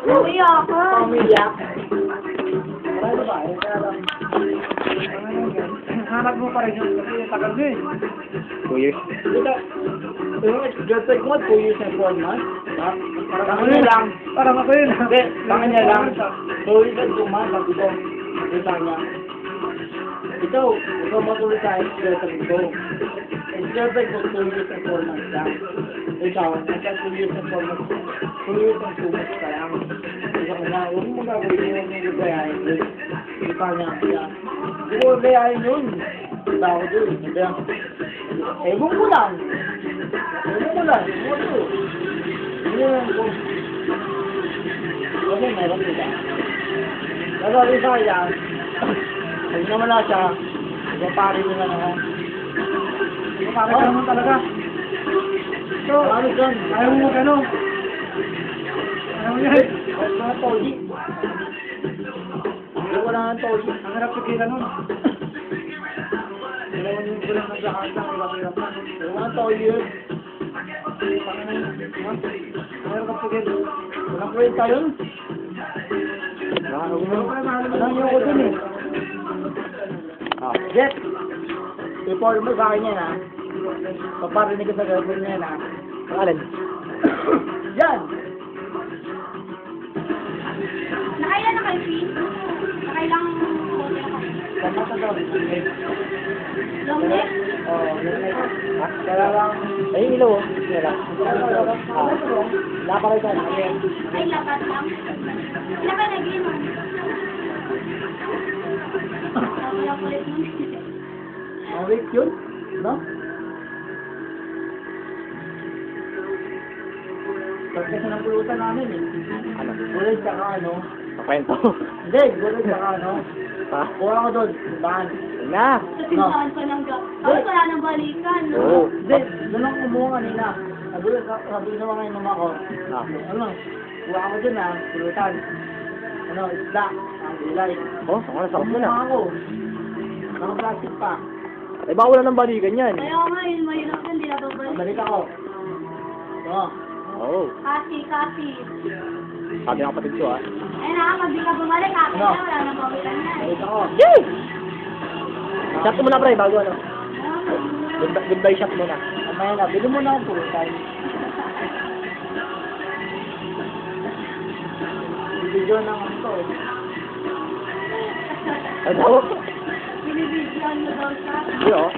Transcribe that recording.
Umiyak ka. Pamiyak. Marami ba? Kaya lang. Hanap mo pa rin yun kasi tagal nyo eh. 2 years. Ito, yung ex-girlfriend ko, 2 years and 4 months. Ha? Parang Ako kanya yun. lang. Parang ako yun. Hindi, sa kanya lang. 2 years and 2 months, sabi ko. Ito niya. Ikaw matuloy sa ex-girlfriend ko. Ex-girlfriend ko, 2 years and 4 months lang. Ikaw, nasa 2 years and 4 months. 2 years and 2 months ka lang. Ikaw na, huwag mo gagawin yun, yung gayahin yun. Ito niya. Hindi ko gayahin yun. Ito ako doon. Sabi niya, ewan ko lang. Ewan ko. Hindi lang ko. Kasi meron sila. Nasabi sa kanya, pag namala siya, ipapari nila na ako. Parang ka naman talaga. So, Ano dyan? ayaw mo mag-ano. Ayaw mo yan. Mga togi. Ayaw ko na ng togi. Ang harap pigilan nun. Dalawang yung gulang ng lahat lang. Hirap na. Ayaw ko ng togi yun. Ayaw ka pigil. Walang kwenta yun. Alam niyo ko dun eh. Jet! Report mo sa akin yan ha. Paparinig ko sa girlfriend niya yan ha. Pangalan? Yan! Nakailan na kayo, Fee? Nakailang bote na kayo? Pamata daw. Long neck? Oo, ha? Kaya lang. Ay, yung ilaw oh. Kaya lang. Wala pa rin sa akin. Ay, lapat lang. Ilan ka nag-inom? Wala kulit nun. Ang week yun? No? Kasi ng pulutan namin eh. Ano? Gulay tsaka ano. Pakwento. Hindi, gulay tsaka ano. Ha? Kuha ko doon. Bahan. Yun na. Sa simbahan pa lang ka. Tapos wala nang balikan, no? Oo. Hindi, doon lang kumuha kanina. Sabi na mga inom ako. Ah. Ano? Kuha ko doon ah. Pulutan. Ano? Isda. Ang gulay. Oh, ang sarap mo Kumuha na. ako. Naka-plastic pa. Ay, baka wala ng balikan yan. Kaya nga yun, mahirap yun, di na babalik. Balik ako. Oo. Oo. Kasi. Sabi ng kapatid ko ah. Ay na, pag di ka bumalik, akin Ano? na, wala nang balikan na. Balik ako. Yay! Shot mo na pre, bago ano. Ah, Goodbye shot mo na. Mamaya na. Bili mo na ang pulutan. Video ng ano to eh. Ano? binibigyan mo daw siya. Hindi oh.